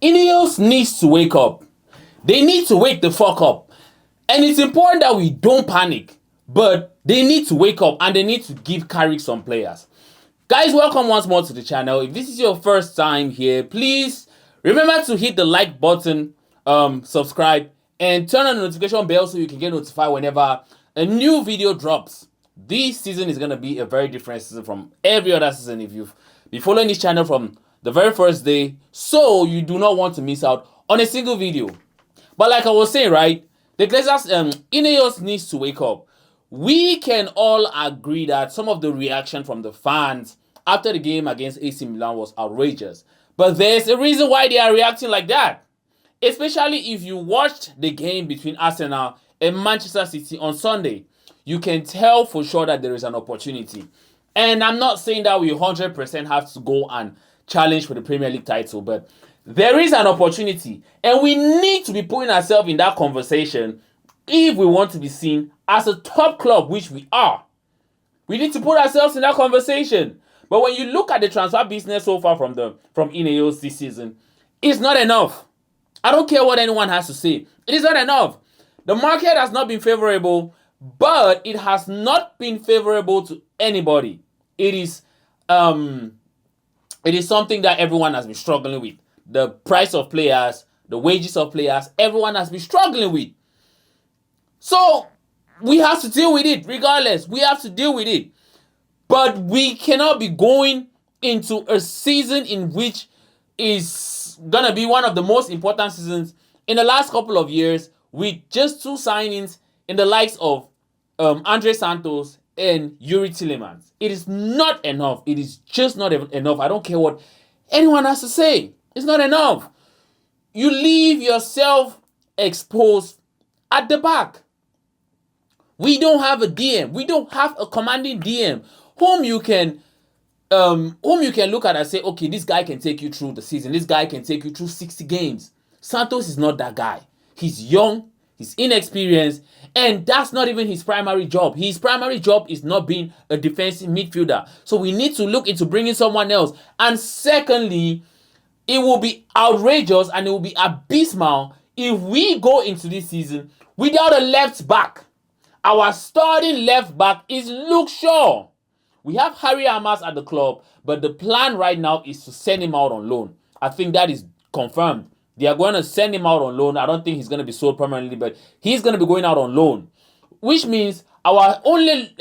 Ineos needs to wake up. They need to wake the fuck up. And it's important that we don't panic. But they need to wake up and they need to give Carrick some players. Guys, welcome once more to the channel. If this is your first time here, please remember to hit the like button, subscribe, and turn on the notification bell so you can get notified whenever a new video drops. This season is going to be a very different season from every other season if you've been following this channel from the very first day, so you do not want to miss out on a single video. But like I was saying, right, the Glazers, Ineos needs to wake up. We can all agree that some of the reaction from the fans after the game against AC Milan was outrageous. But there's a reason why they are reacting like that. Especially if you watched the game between Arsenal and Manchester City on Sunday. You can tell for sure that there is an opportunity. And I'm not saying that we 100% have to go and challenge for the Premier League title, but there is an opportunity. And we need to be putting ourselves in that conversation if we want to be seen as a top club, which we are. We need to put ourselves in that conversation. But when you look at the transfer business so far from Ineos this season, it's not enough. I don't care what anyone has to say. It is not enough. The market has not been favorable, but it has not been favorable to anybody. It is something that everyone has been struggling with. The price of players, the wages of players, everyone has been struggling with. So we have to deal with it regardless. We have to deal with it. But we cannot be going into a season in which is going to be one of the most important seasons in the last couple of years with just two signings in the likes of Andre Santos and Yuri Tillemans. It is not enough. It is just not enough. I don't care what anyone has to say. It's not enough. You leave yourself exposed at the back. We don't have a DM. We don't have a commanding DM whom you can look at and say, okay, this guy can take you through the season. This guy can take you through 60 games. Santos is not that guy. He's young, he's inexperienced, and that's not even his primary job. His primary job is not being a defensive midfielder. So we need to look into bringing someone else. And secondly, it will be outrageous and it will be abysmal if we go into this season without a left back. Our starting left back is Luke Shaw. We have Harry Hamas at the club, but the plan right now is to send him out on loan. I think that is confirmed. They are going to send him out on loan. I don't think he's going to be sold permanently, but he's going to be going out on loan. Which means our only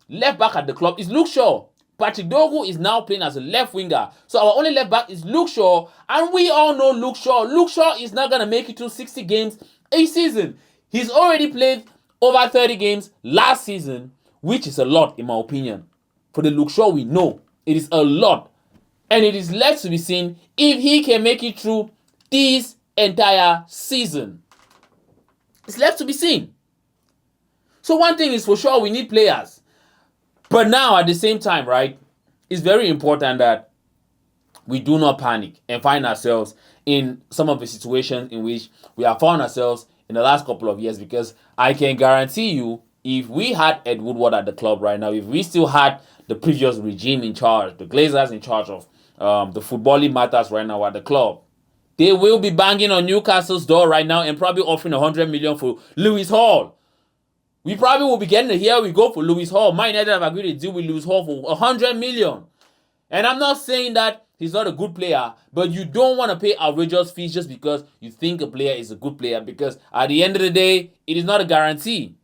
left back at the club is Luke Shaw. Patrick Dogu is now playing as a left winger. So our only left back is Luke Shaw. And we all know Luke Shaw. Luke Shaw is not going to make it to 60 games a season. He's already played over 30 games last season, which is a lot in my opinion. For the Luke Shaw we know, it is a lot. And it is left to be seen if he can make it through this entire season. It's left to be seen. So one thing is for sure, we need players. But now at the same time, right, it's very important that we do not panic and find ourselves in some of the situations in which we have found ourselves in the last couple of years, because I can guarantee you, if we had Ed Woodward at the club right now, if we still had the previous regime in charge, the Glazers in charge of the footballing matters right now at the club, they will be banging on Newcastle's door right now and probably offering 100 million for Lewis Hall. We probably will be getting a here we go for Lewis Hall. Man United have agreed to deal with Lewis Hall for 100 million. And I'm not saying that he's not a good player, but you don't want to pay outrageous fees just because you think a player is a good player, because at the end of the day, it is not a guarantee.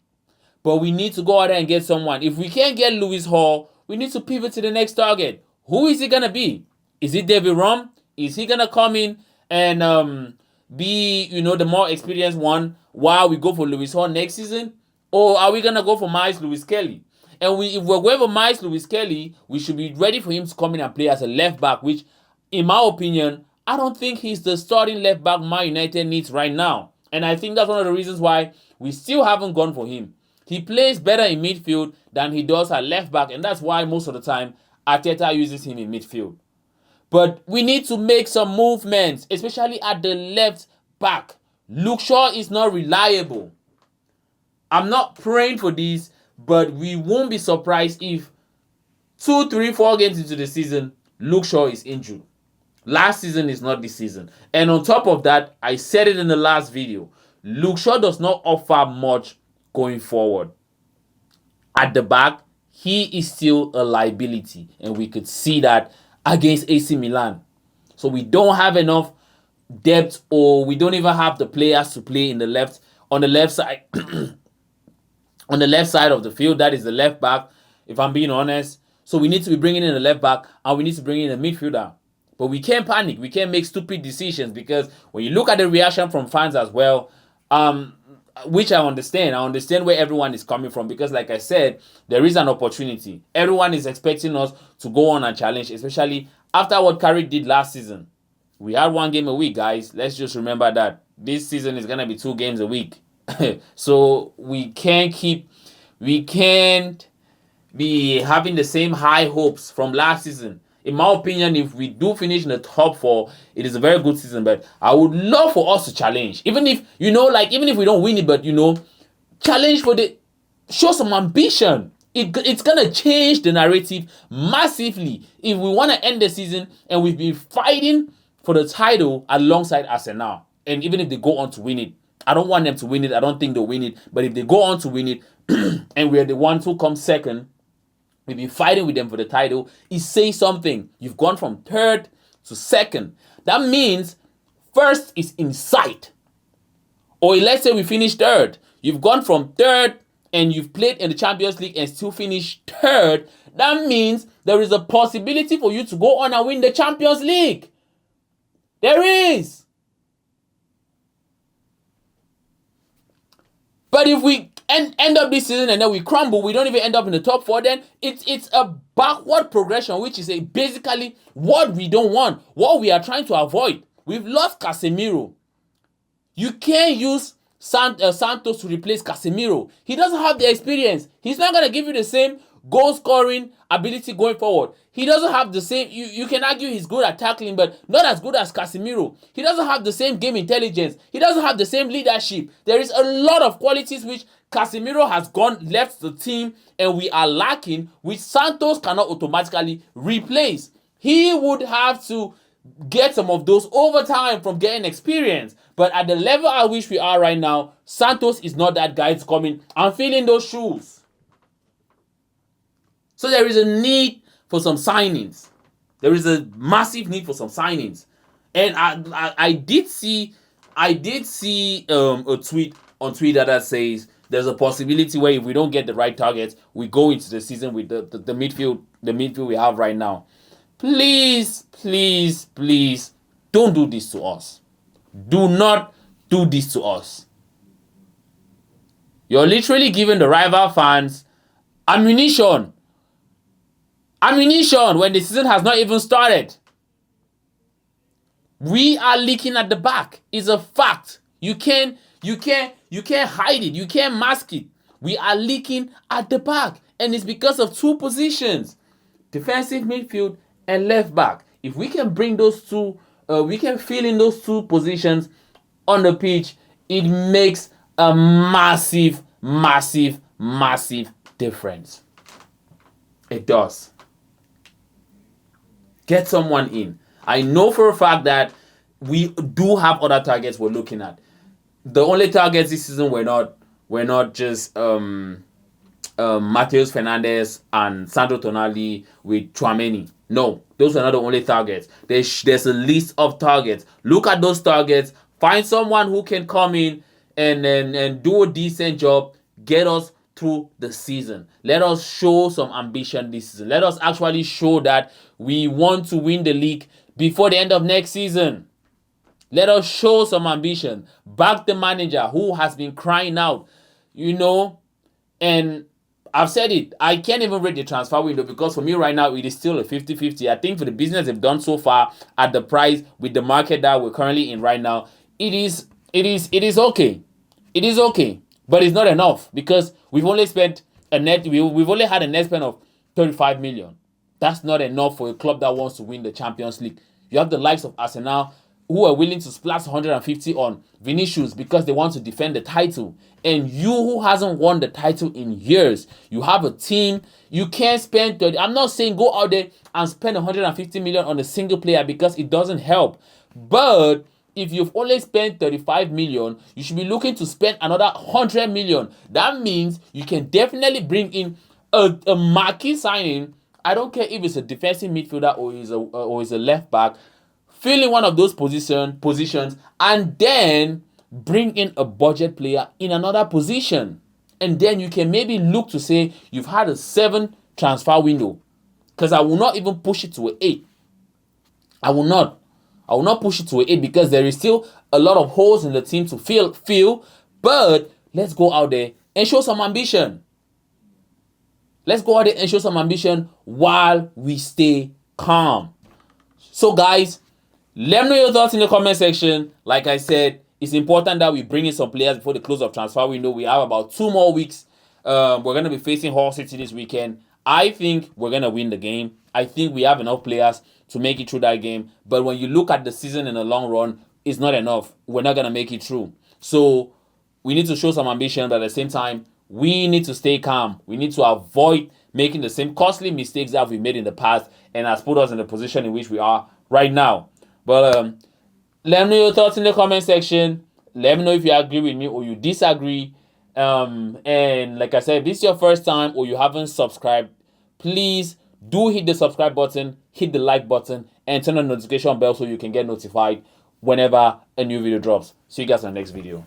But we need to go out there and get someone. If we can't get Lewis Hall, we need to pivot to the next target. Who is it going to be? Is it David Rom? Is he going to come in and be, the more experienced one while we go for Lewis Hall next season? Or are we going to go for Miles Lewis Kelly? And if we're going for Miles Lewis Kelly, we should be ready for him to come in and play as a left back, which, in my opinion, I don't think he's the starting left back Man United needs right now. And I think that's one of the reasons why we still haven't gone for him. He plays better in midfield than he does at left back, and that's why most of the time Arteta uses him in midfield. But we need to make some movements, especially at the left back. Luke Shaw is not reliable. I'm not praying for this, but we won't be surprised if 2, 3, 4 games into the season, Luke Shaw is injured. Last season is not this season. And on top of that, I said it in the last video, Luke Shaw does not offer much going forward. At the back, he is still a liability, and we could see that against AC Milan. So we don't have enough depth, or we don't even have the players to play on the left side on the left side of the field. That is the left back, if I'm being honest. So we need to be bringing in a left back, and we need to bring in a midfielder. But we can't panic. We can't make stupid decisions, because when you look at the reaction from fans as well, which I understand where everyone is coming from, because like I said, there is an opportunity. Everyone is expecting us to go on and challenge, especially after what Carrick did last season. We had 1 game a week, guys. Let's just remember that this season is going to be 2 games a week. So we can't be having the same high hopes from last season. In my opinion, if we do finish in the top 4, it is a very good season. But I would love for us to challenge. Even if, even if we don't win it, but, challenge show some ambition. It's going to change the narrative massively if we want to end the season and we've been fighting for the title alongside Arsenal. And even if they go on to win it, I don't want them to win it. I don't think they'll win it. But if they go on to win it and we're the ones who come second, we've been fighting with them for the title, it says something. You've gone from 3rd to 2nd. That means 1st is in sight. Or let's say we finish 3rd. You've gone from 3rd and you've played in the Champions League and still finish 3rd. That means there is a possibility for you to go on and win the Champions League. There is. But if we end up this season and then we crumble, we don't even end up in the top 4, then it's a backward progression, which is basically what we don't want, what we are trying to avoid. We've lost Casemiro. You can't use Santos to replace Casemiro. He doesn't have the experience. He's not going to give you the same goal-scoring ability going forward. He doesn't have the same... You can argue he's good at tackling, but not as good as Casemiro. He doesn't have the same game intelligence. He doesn't have the same leadership. There is a lot of qualities which Casemiro has left the team and we are lacking, which Santos cannot automatically replace. He would have to get some of those over time from getting experience. But at the level at which we are right now, Santos is not that guy to come in and fill in those shoes. So there is a need for some signings. There is a massive need for some signings. And I did see a tweet on Twitter that says there's a possibility where if we don't get the right targets, we go into the season with the midfield we have right now. Please, please, please, don't do this to us. Do not do this to us. You're literally giving the rival fans ammunition when the season has not even started. We are leaking at the back. It's a fact. You can't hide it. You can't mask it. We are leaking at the back, and it's because of 2 positions: defensive midfield and left back. If we can bring those 2, we can fill in those 2 positions on the pitch, it makes a massive, massive, massive difference. It does. Get someone in. I know for a fact that we do have other targets we're looking at. The only targets this season were not just Matheus Fernandes and Sandro Tonali with Tchouaméni. No, those are not the only targets. There's a list of targets. Look at those targets. Find someone who can come in and do a decent job. Get us through the season. Let us show some ambition this season. Let us actually show that we want to win the league before the end of next season. Let us show some ambition. Back the manager who has been crying out, and I've said it. I can't even rate the transfer window because for me right now, it is still a 50-50. I think for the business they've done so far at the price with the market that we're currently in right now, it is okay. It is okay. But it's not enough because we've only had a net spend of 35 million. That's not enough for a club that wants to win the Champions League. You have the likes of Arsenal who are willing to splash 150 on Vinicius because they want to defend the title. And you who hasn't won the title in years, you have a team, you can't spend 30. I'm not saying go out there and spend 150 million on a single player because it doesn't help. But if you've only spent 35 million, you should be looking to spend another 100 million. That means you can definitely bring in a marquee signing. I don't care if it's a defensive midfielder or is a left back. Fill in one of those positions and then bring in a budget player in another position. And then you can maybe look to say you've had a 7 transfer window. Because I will not even push it to an 8. I will not push it to an 8 because there is still a lot of holes in the team to fill. But let's go out there and show some ambition. Let's go out there and show some ambition while we stay calm. So guys, let me know your thoughts in the comment section. Like I said, it's important that we bring in some players before the close of transfer window. We have about 2 more weeks. We're going to be facing Hull City this weekend. I think we're going to win the game. I think we have enough players to make it through that game. But when you look at the season in the long run, it's not enough. We're not going to make it through. So we need to show some ambition, but at the same time, we need to stay calm. We need to avoid making the same costly mistakes that we've made in the past and has put us in the position in which we are right now. But let me know your thoughts in the comment section. Let me know if you agree with me or you disagree. And like I said, if this is your first time or you haven't subscribed, please do hit the subscribe button, hit the like button, and turn on the notification bell so you can get notified whenever a new video drops. See you guys in the next video.